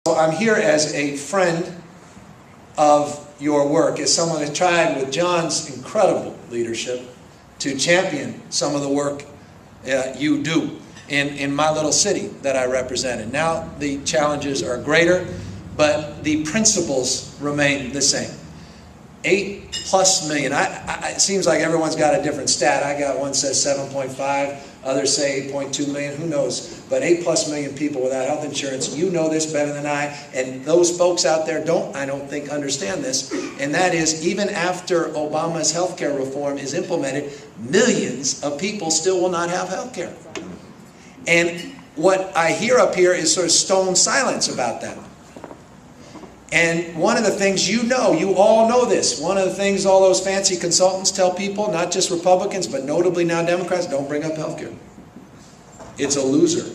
I'm here as a friend of your work, as someone who tried with John's incredible leadership to champion some of the work you do in my little city that I represented. Now the challenges are greater, but the principles remain the same. 8+ million. It seems like everyone's got a different stat. I got one says 7.5, others say 8.2 million, who knows? But 8+ million people without health insurance. You know this better than I, and those folks out there I don't think understand this, and that is even after Obama's health care reform is implemented, millions of people still will not have health care. And what I hear up here is sort of stone silence about that. And one of the things you all know this, one of the things all those fancy consultants tell people, not just Republicans, but notably now Democrats, don't bring up healthcare. It's a loser.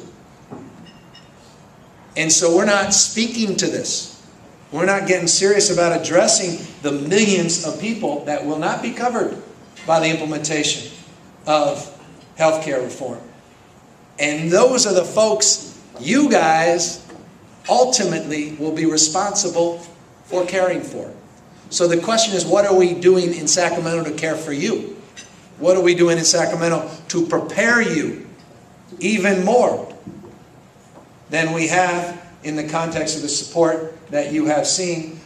And so we're not speaking to this. We're not getting serious about addressing the millions of people that will not be covered by the implementation of healthcare reform. And those are the folks you guys ultimately will be responsible for caring for. So the question is, what are we doing in Sacramento to care for you? What are we doing in Sacramento to prepare you even more than we have in the context of the support that you have seen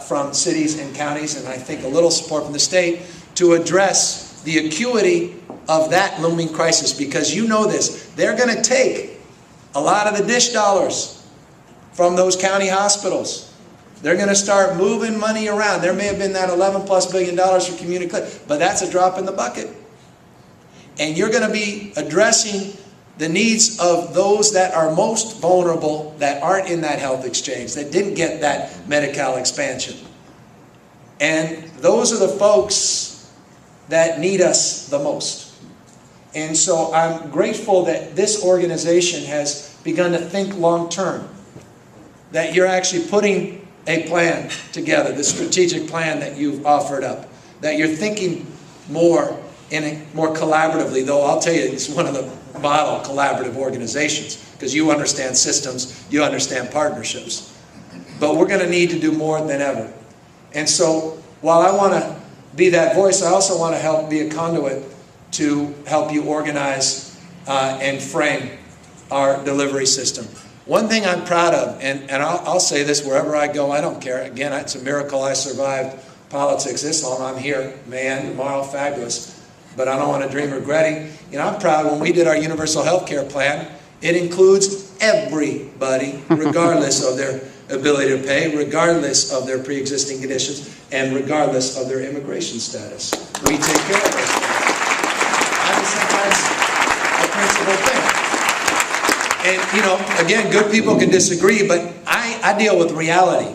from cities and counties, and I think a little support from the state, to address the acuity of that looming crisis? Because you know this, they're going to take a lot of the dish dollars from those county hospitals. They're going to start moving money around. There may have been that $11+ billion for community clinics, but that's a drop in the bucket. And you're going to be addressing the needs of those that are most vulnerable, that aren't in that health exchange, that didn't get that Medi-Cal expansion. And those are the folks that need us the most. And so I'm grateful that this organization has begun to think long-term, that you're actually putting a plan together, the strategic plan that you've offered up, that you're thinking more collaboratively, though I'll tell you it's one of the model collaborative organizations, because you understand systems, you understand partnerships. But we're going to need to do more than ever. And so while I want to be that voice, I also want to help be a conduit to help you organize and frame our delivery system. One thing I'm proud of, and I'll say this wherever I go, I don't care. Again, it's a miracle I survived politics this long. I'm here, may end tomorrow, fabulous. But I don't want to dream regretting. I'm proud when we did our universal health care plan, it includes everybody, regardless of their ability to pay, regardless of their pre-existing conditions, and regardless of their immigration status. We take care of those things. That is sometimes a principal thing. And, again, good people can disagree, but I deal with reality.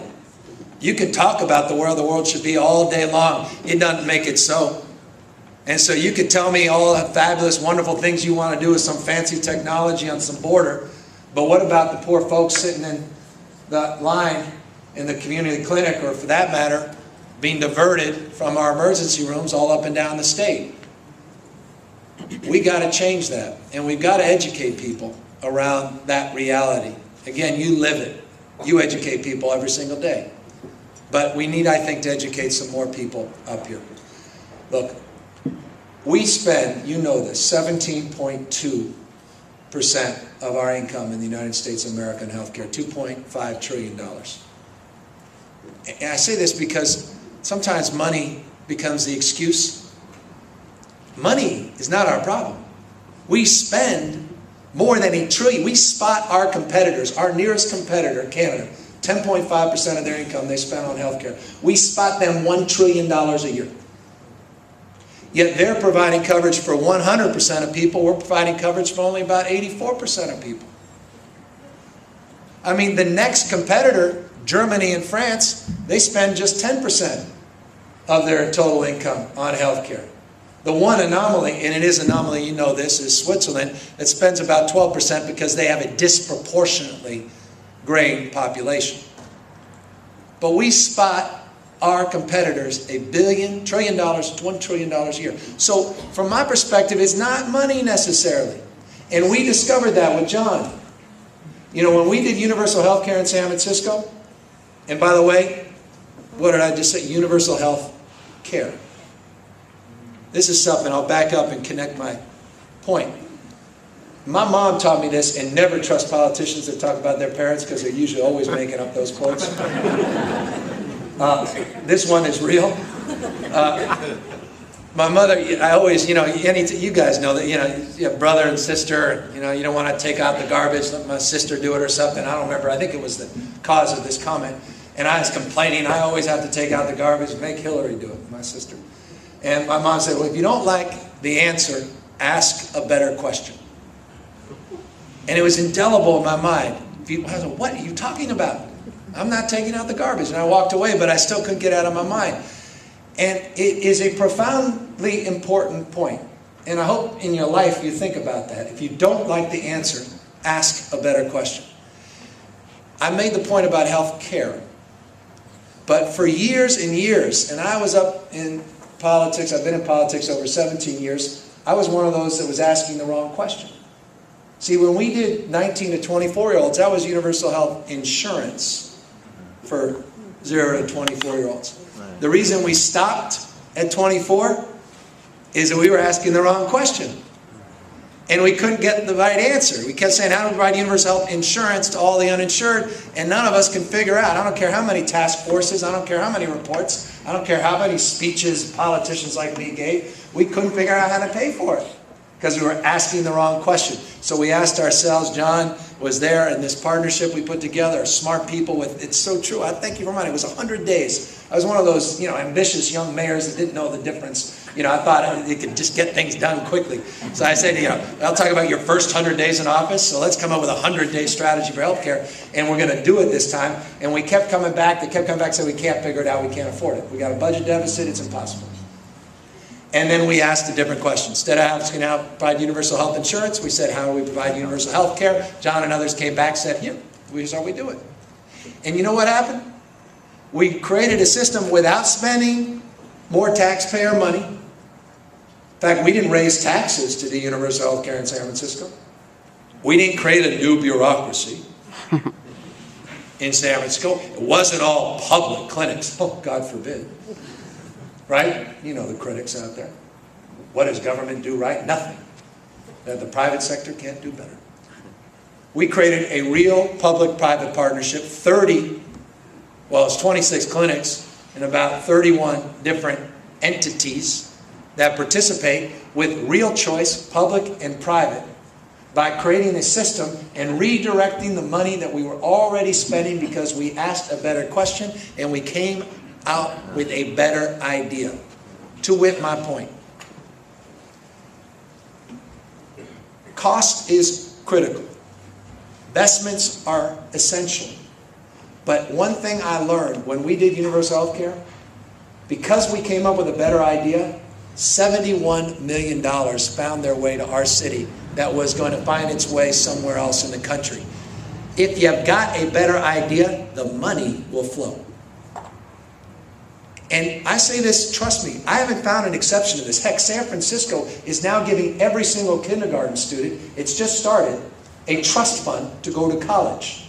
You can talk about the world should be all day long. It doesn't make it so. And so you could tell me all the fabulous, wonderful things you want to do with some fancy technology on some border, but what about the poor folks sitting in the line in the community clinic, or for that matter, being diverted from our emergency rooms all up and down the state? We got to change that, and we've got to educate people around that reality. Again, you live it. You educate people every single day. But we need, I think, to educate some more people up here. Look, we spend, you know this, 17.2% of our income in the United States of America in healthcare, $2.5 trillion. And I say this because sometimes money becomes the excuse. Money is not our problem. We spend more than $1 trillion. We spot our competitors, our nearest competitor, Canada, 10.5% of their income they spend on healthcare. We spot them $1 trillion a year. Yet they're providing coverage for 100% of people. We're providing coverage for only about 84% of people. I mean, the next competitor, Germany and France, they spend just 10% of their total income on healthcare. The one anomaly, and it is an anomaly, you know this, is Switzerland, that spends about 12% because they have a disproportionately graying population. But we spot our competitors $1 trillion, $1 trillion a year. So from my perspective, it's not money necessarily. And we discovered that with John. You know, when we did universal health care in San Francisco, and by the way, what did I just say? Universal health care. This is something, I'll back up and connect my point. My mom taught me this, and never trust politicians that talk about their parents because they're usually always making up those quotes. This one is real. My mother, I always, you guys know that, you have brother and sister, you don't want to take out the garbage, let my sister do it or something. I don't remember. I think it was the cause of this comment. And I was complaining, I always have to take out the garbage, make Hillary do it, my sister. And my mom said, well, if you don't like the answer, ask a better question. And it was indelible in my mind. I said, what are you talking about? I'm not taking out the garbage. And I walked away, but I still couldn't get out of my mind. And it is a profoundly important point. And I hope in your life you think about that. If you don't like the answer, ask a better question. I made the point about health care. But for years and years, and I was up in politics, I've been in politics over 17 years, I was one of those that was asking the wrong question. See, when we did 19 to 24-year-olds, that was universal health insurance for 0 to 24-year-olds. The reason we stopped at 24 is that we were asking the wrong question. And we couldn't get the right answer. We kept saying, how do we provide universal health insurance to all the uninsured? And none of us can figure out. I don't care how many task forces, I don't care how many reports, I don't care how many speeches politicians like me gave. We couldn't figure out how to pay for it because we were asking the wrong question. So we asked ourselves, John was there in this partnership we put together, smart people with, it's so true, I thank you for reminding me, it was 100 days. I was one of those, ambitious young mayors that didn't know the difference. I thought it could just get things done quickly. So I said, I'll talk about your first 100 days in office, so let's come up with a 100-day strategy for healthcare, and we're going to do it this time. And we kept coming back, said we can't figure it out, we can't afford it. We got a budget deficit, it's impossible. And then we asked a different question. Instead of asking how to provide universal health insurance, we said, how do we provide universal health care? John and others came back and said, here's how we do it. And you know what happened? We created a system without spending more taxpayer money. In fact, we didn't raise taxes to do universal health care in San Francisco. We didn't create a new bureaucracy in San Francisco. It wasn't all public clinics. Oh, God forbid. Right? You know the critics out there. What does government do right? Nothing. That the private sector can't do better. We created a real public-private partnership, 26 clinics and about 31 different entities that participate with real choice, public and private, by creating a system and redirecting the money that we were already spending because we asked a better question and we came out with a better idea. To wit my point. Cost is critical. Investments are essential. But one thing I learned when we did universal health care, because we came up with a better idea, $71 million found their way to our city that was going to find its way somewhere else in the country. If you've got a better idea, the money will flow. And I say this, trust me, I haven't found an exception to this. Heck, San Francisco is now giving every single kindergarten student, it's just started, a trust fund to go to college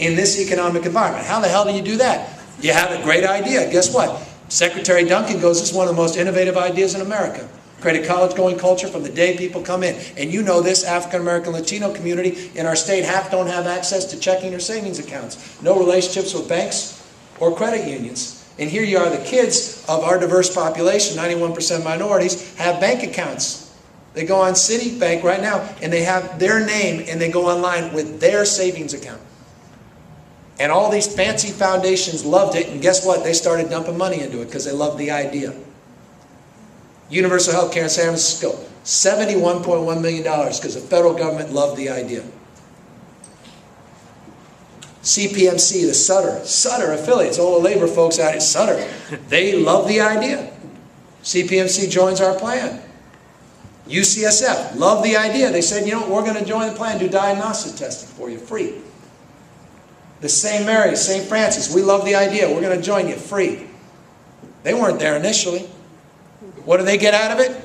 in this economic environment. How the hell do you do that? You have a great idea. Guess what? Secretary Duncan goes, this is one of the most innovative ideas in America. Create a college-going culture from the day people come in. And you know this, African-American Latino community in our state, half don't have access to checking or savings accounts. No relationships with banks or credit unions. And here you are, the kids of our diverse population, 91% minorities, have bank accounts. They go on Citibank right now, and they have their name, and they go online with their savings account. And all these fancy foundations loved it, and guess what? They started dumping money into it because they loved the idea. Universal health care in San Francisco, $71.1 million because the federal government loved the idea. CPMC, the Sutter affiliates, all the labor folks out at Sutter, they love the idea. CPMC joins our plan. UCSF, love the idea. They said, we're going to join the plan, do diagnostic testing for you, free. The St. Mary's, St. Francis, we love the idea. We're going to join you, free. They weren't there initially. What do they get out of it?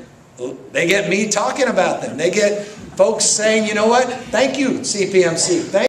They get me talking about them. They get folks saying, you know what? Thank you, CPMC. Thank